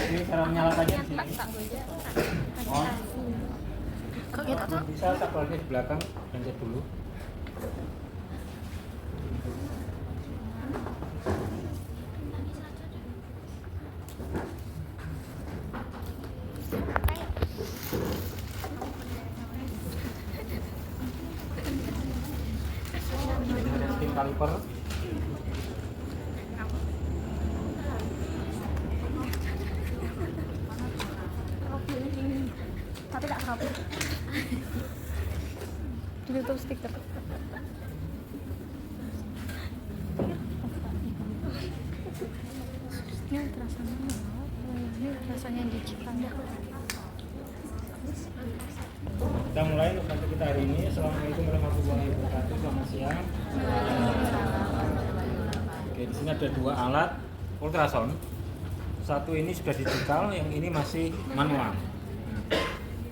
Ini cara menyalakannya di sini. On. Kok gitu tuh? Bisa saklarnya di belakang, pencet dulu. Ini ada spin caliper. Tapi tak kabur. Ditutup stiker. Ini rasanya ini rasanya digital ya. Kita mulai untuk kita hari ini. Assalamualaikum warahmatullahi wabarakatuh. Selamat siang. Oke, di sini ada dua alat ultrasound. Satu ini sudah digital, yang ini masih manual.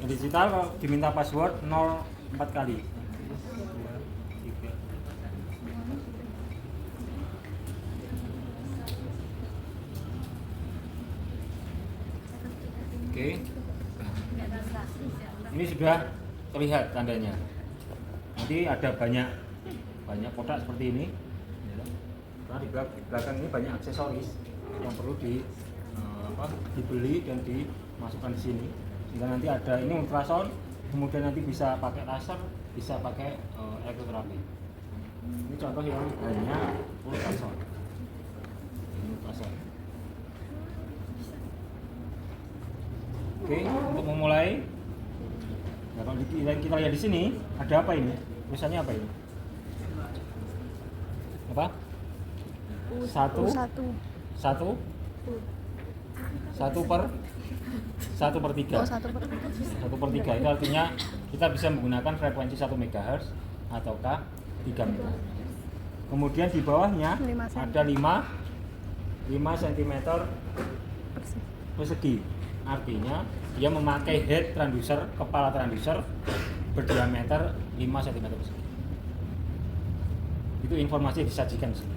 Yang digital kalau diminta password 04 kali. 2, 3. Oke. Ini sudah terlihat tandanya. Nanti ada banyak kotak seperti ini. Karena di belakang ini banyak aksesoris yang perlu dibeli dan dimasukkan di sini. Sehingga nanti ada ini ultrasound, kemudian nanti bisa pakai laser, bisa pakai elektroterapi. Ini contoh yang hanya ultrasound. Ini ultrasound. Oke, untuk memulai, nah, kalau kita lihat di sini ada apa ini? Tulisannya apa ini? Apa? Satu per 3. Oh, 1/3. 1/3 itu artinya kita bisa menggunakan frekuensi 1 MHz ataukah 3 MHz. Kemudian di bawahnya 5 cm. ada 5 cm persegi. Artinya dia memakai head transducer, kepala transducer berdiameter 5 cm persegi. Itu informasi yang disajikan di sini,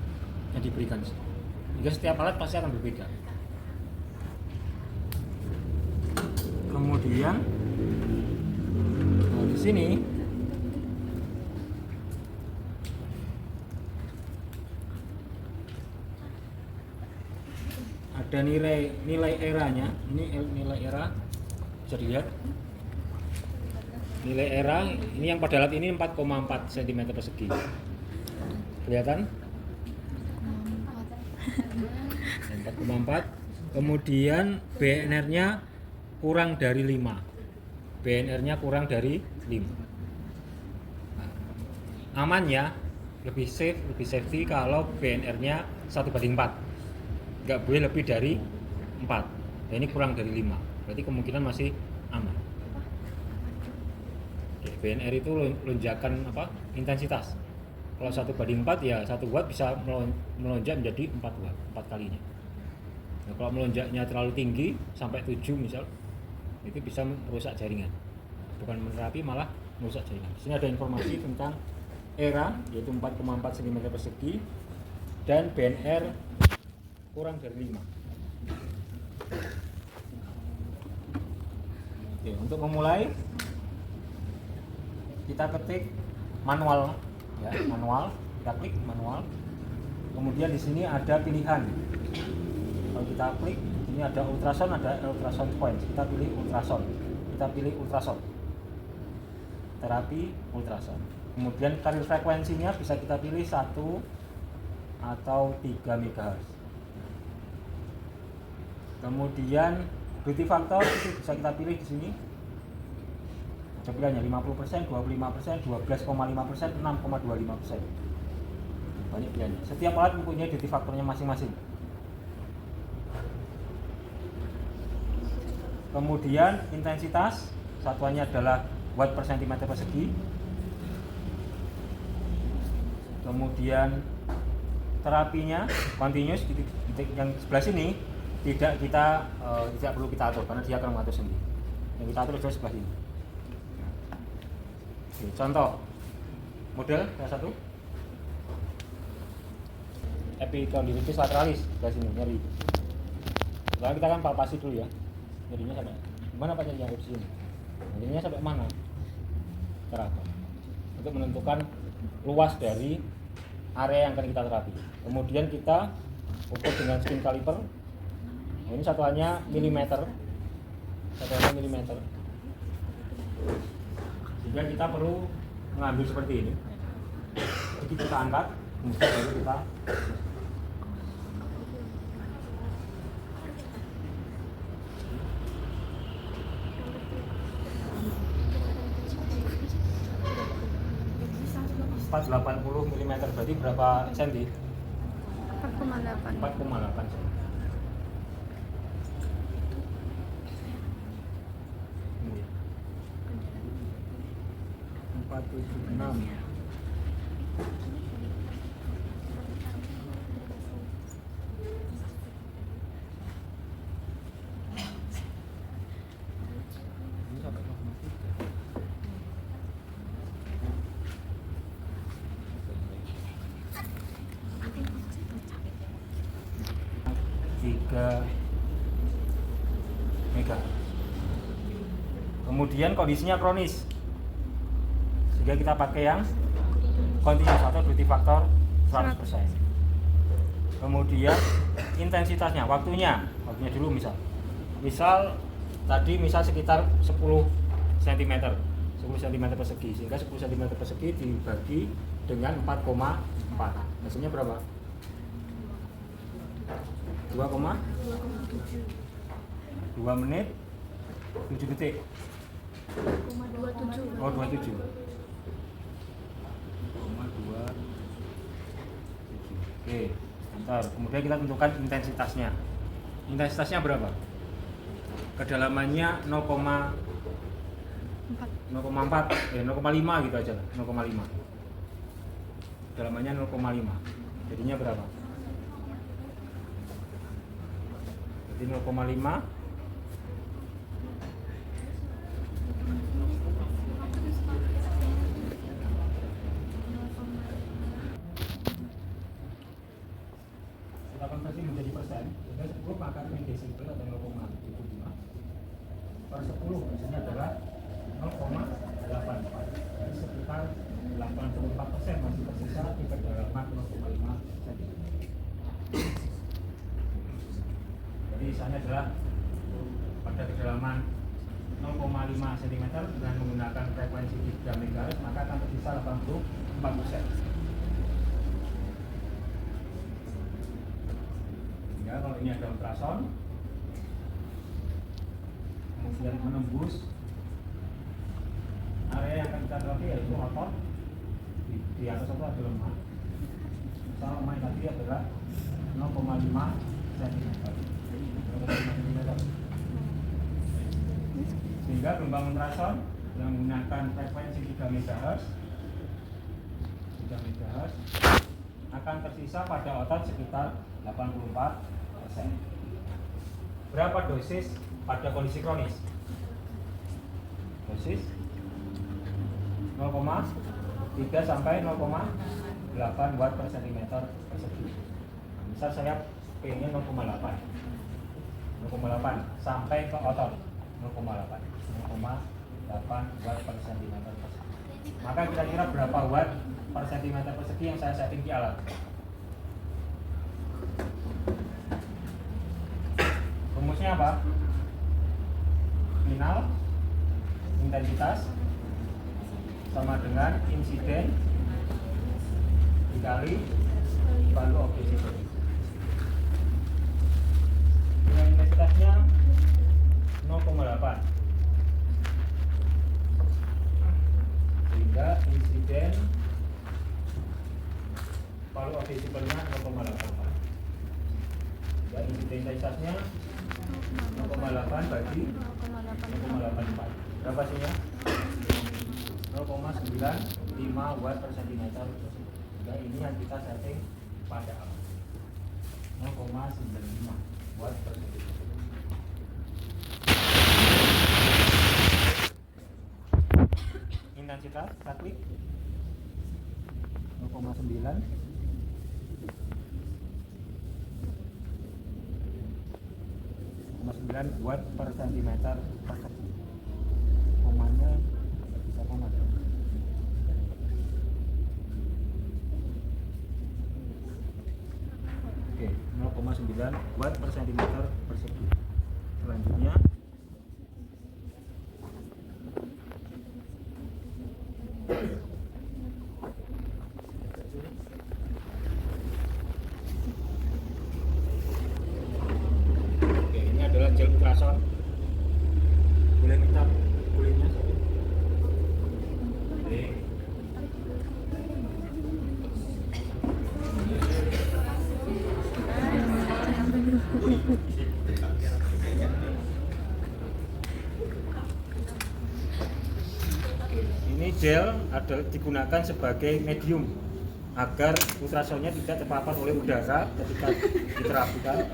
yang diberikan di sini. Hingga setiap alat pasti akan berbeda. Kemudian di sini ada nilai eranya. Ini nilai era bisa dilihat. Nilai era ini yang pada alat ini 4,4 cm persegi. Kelihatan? 4,4. Kemudian BNR-nya kurang dari 5. BNR-nya kurang dari 5. Amannya lebih safety kalau BNR-nya 1/4. Nggak boleh lebih dari 4. Nah, ini kurang dari 5. Berarti kemungkinan masih aman. Oke, BNR itu lonjakan intensitas. Kalau 1/4 ya 1 watt bisa melonjak menjadi 4 watt, 4 kalinya. Nah, kalau melonjaknya terlalu tinggi sampai 7 misal, itu bisa merusak jaringan. Bukan menerapi, malah merusak jaringan. Di sini ada informasi tentang era, yaitu 4,4 cm persegi, dan BNR kurang dari 5. Oke, untuk memulai kita ketik manual, ya, manual. Kita klik manual. Kemudian di sini ada pilihan. Kalau kita klik, ini ada ultrasound, ada ultrasound point. Kita pilih ultrasound. Kita pilih ultrasound. Terapi ultrasound. Kemudian carrier frekuensinya bisa kita pilih 1 atau 3 MHz. Kemudian beauty factor itu bisa kita pilih di sini. Ada pilihannya 50%, 25%, 12,5%, 6,25%. Banyak pilihannya. Setiap alat mempunyai beauty factornya masing-masing. Kemudian intensitas satuannya adalah watt per cm persegi. Kemudian terapinya continuous, titik yang sebelah sini tidak perlu kita atur karena dia akan mengatur sendiri. Yang kita atur adalah sebelah sini. Oke, contoh model yang satu epicondylitis lateralis, sebelah sini nyeri. Sekarang kita kan palpasi dulu ya. Nyerinya sampai mana Pak yang di sini? Nyerinya sampai mana? Cara apa? Untuk menentukan luas dari area yang akan kita terapi. Kemudian kita ukur dengan skin caliper. Nah, ini satuannya milimeter. Satuannya milimeter. Sehingga kita perlu mengambil seperti ini. Jadi kita angkat, kemudian baru kita 480 mm berarti berapa senti? 4,8. 4,8 cm. Ini. 476. Ini sampai 0,3. Mega. Kemudian kondisinya kronis, sehingga kita pakai yang continuous atau duty factor 100%. Kemudian intensitasnya, waktunya dulu misal tadi sekitar 10 cm 10 cm persegi, sehingga 10 cm persegi dibagi dengan 4,4, hasilnya berapa? 2 menit 7 detik. 2,27. Oh, 27. 0,27. Oke, bentar. Kemudian kita tentukan intensitasnya. Intensitasnya berapa? Kedalamannya 0,4 0,5 gitu aja lah, 0,5. Kedalamannya 0,5. Jadinya berapa? Jadi 0,5 kita konversi menjadi persen, sehingga 10 maka desibel atau 0,75 per 10 hasilnya adalah 0,84. Jadi sekitar 84% masih tersisa di kedalaman 0,5 cm. Jadi sisanya adalah pada kedalaman 0,5 cm dengan menggunakan frekuensi 3 MHz, maka akan tersisa 84%. Ya, kalau ini ada ultrasound, kemudian menembus area yang akan kita terapi yaitu otot di atas itu ada lemak. Misal lemak tadi adalah 0,5 cm. Sehingga gelombang ultrasound yang menggunakan frekuensi 3 MHz akan tersisa pada otot sekitar 84%. Berapa dosis pada kondisi kronis? Dosis 0,3 sampai 0,8 watt per cm persegi. Misal saya pengen 0,8 sampai ke otot 0,8 watt per cm persegi. Maka kira-kira berapa watt per cm persegi yang saya setting di alat? Rumusnya apa? Final intensitas sama dengan insiden dikali value of decibel. Dengan intensitasnya 0,8, sehingga insiden value of decibelnya 0,8. Dan insiden intensitasnya 0,8 bagi 0,84. Berapa hasilnya? 0,95 watt per cm. Dan ini yang kita setting pada 0,95 watt per cm. Intensitas kita klik 0,9. watt per centimeter persegi. Komanya nggak bisa koma. Oke, 0,9 watt per centimeter persegi. Selanjutnya adalah gel ultrason. Boleh minta kulitnya satu. Oke. Ini gel adalah digunakan sebagai medium agar ultrasonnya tidak terpapar oleh udara ketika diterapikan.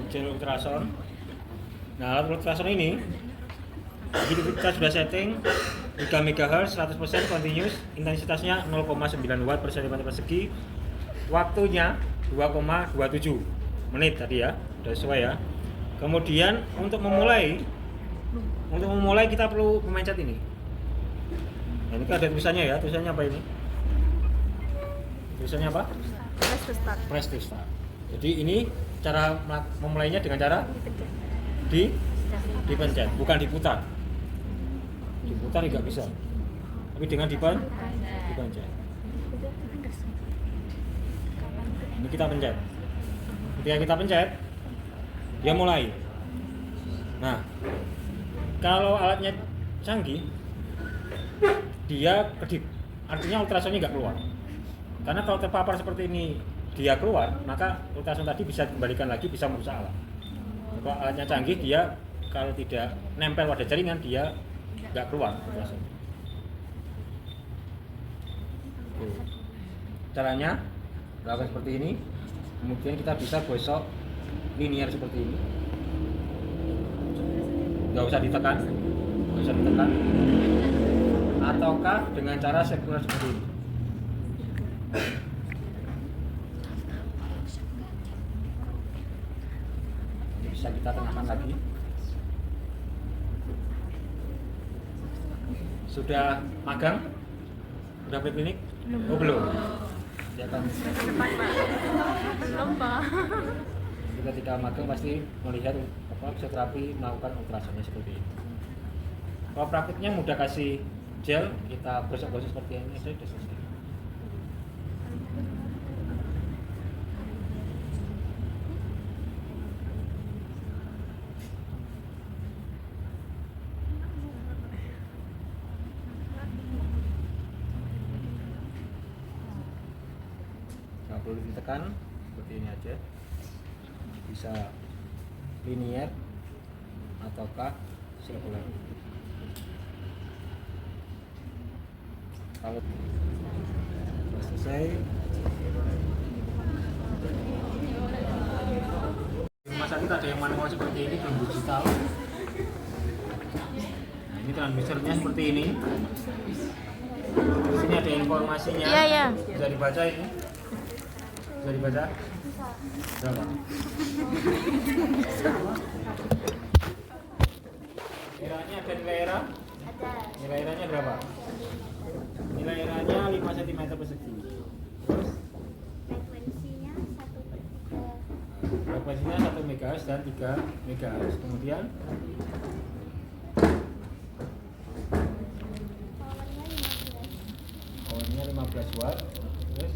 Gel ultrason. Nah, alat ultrason ini kita sudah setting 3 MHz 100% continuous, intensitasnya 0,9 watt per cm persegi, waktunya 2,27 menit tadi ya, sudah sesuai ya. Kemudian untuk memulai kita perlu memencet ini. Nah, ini ada tulisannya ya, tulisannya apa ini? Tulisannya apa? Press to start. Press to start. Jadi ini cara memulainya dengan cara dipencet, bukan diputar. Diputar nggak bisa, tapi dengan dipencet. Ini kita pencet. Ketika kita pencet, dia mulai. Nah, kalau alatnya canggih, dia kedip, artinya ultrasonnya nggak keluar. Karena kalau terpapar seperti ini dia keluar, maka ultrason tadi bisa dikembalikan lagi, bisa merusak alat. Kalau alatnya canggih, dia kalau tidak nempel pada jaringan, dia nggak keluar ultrason. Caranya lakukan seperti ini, kemudian kita bisa gosok linear seperti ini. Nggak usah ditekan, ataukah dengan cara sekuler seperti ini. Bisa kita tengahkan lagi. Sudah magang? Sudah preklinik? Oh belum. Dia akan Belum, Pak. ketika magang pasti melihat fisioterapi melakukan ultrasonnya seperti ini. Kalau praktiknya mudah, kasih gel, kita gosok-gosok seperti ini, sudah selesai. Nggak perlu ditekan, seperti ini aja. Bisa linear ataukah sirkular. Kalau selesai, di rumah sakit ada yang manual seperti ini, belum digital. Nah, ini transmisernya seperti ini. Di sini ada informasinya. Iya, iya. Bisa dibaca ini. Bisa dibaca. Berapa? Eranya ada nilai era? Nilai eranya berapa? Nilai eranya 5 cm persegi. Terus? Frekuensinya 1 MHz dan 3 MHz. Kemudian? Powernya 15 watt. Terus?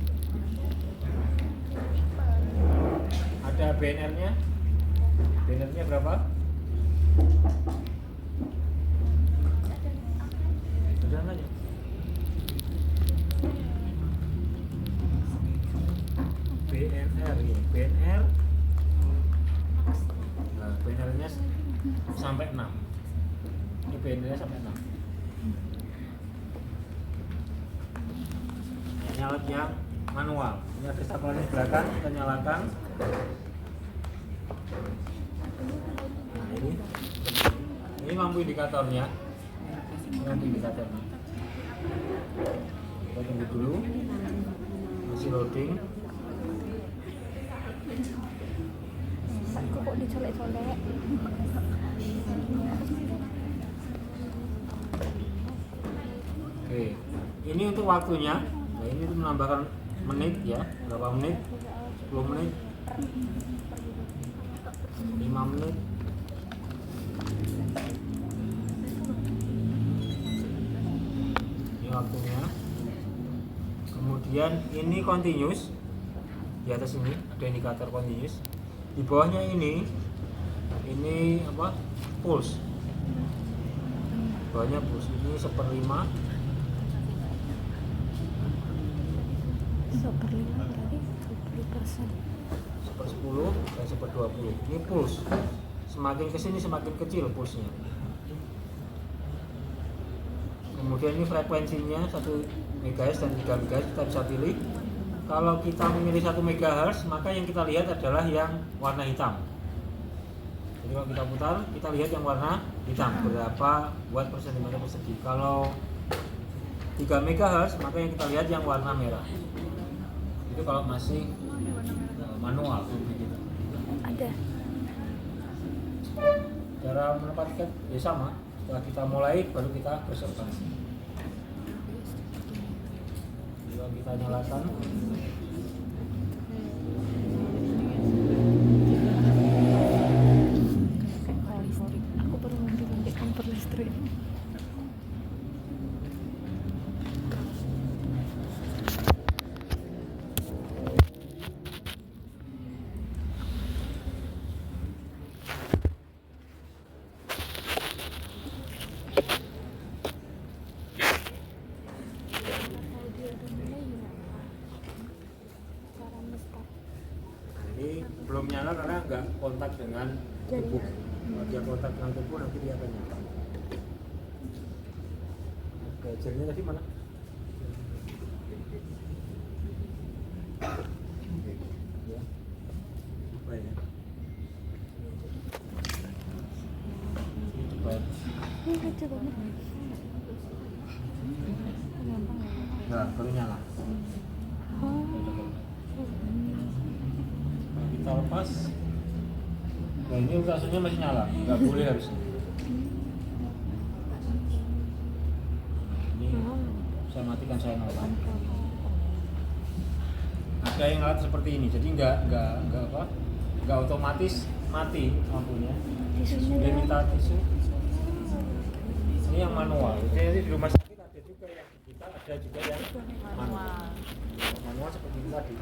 Ada BNR-nya? BNR-nya berapa? Sudah aja. sampai 6. Ini BND sampai 6. Ini alat yang manual. Ini ada stabilizer di belakang, kita nyalakan. Nah, ini lampu indikatornya. Lampu indikatornya. Kita tunggu dulu. Masih loading. Kok dicolek-colek? Oke, ini untuk waktunya. Nah, ini untuk menambahkan menit ya, berapa menit? 10 menit, 5 menit. Ini waktunya. Kemudian ini continuous. Di atas ini ada indikator continuous. Di bawahnya ini apa? Pulse. Bawahnya pulse. Ini 1/5. 1/5 berarti 20%. 1/10 dan 1/20. Ini pulse. Semakin kesini semakin kecil pulsnya. Kemudian ini frekuensinya 1 MHz dan 3 MHz kita bisa pilih. Kalau kita memilih 1 MHz, maka yang kita lihat adalah yang warna hitam. Jadi kalau kita putar, kita lihat yang warna hitam, berapa watt per cm persegi. Kalau 3 MHz, maka yang kita lihat yang warna merah. Itu kalau masih manual begitu. Ada. Cara menempatkan ya sama. Setelah kita mulai, baru kita observasi. Kalau kita nyalakan, Listrik. Aku baru ngambil di kompor listrik. ini belum nyala karena nggak kontak dengan tubuh. Kalau dia kontak dengan tubuh nanti dia akan nyala. Belajarnya tadi mana? Ya. Apa ya? Ini cepat. Ini lucu banget. Gampang ya. Nah, baru nyala. Oh. Kalau kita lepas, nah ini ultrasonnya masih nyala, nggak boleh harusnya. Ini saya matikan, saya nyalakan. Ada yang alat seperti ini, jadi nggak otomatis mati lampunya. Dia minta tisu. Ini yang manual. Jadi di rumah sakit ada juga yang digital, ada juga yang manual. Manual seperti ini tadi.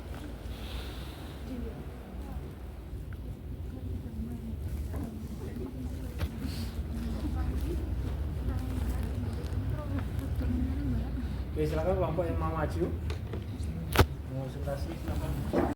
Oke, silakan kelompok yang mau maju. Mau konsultasi silakan.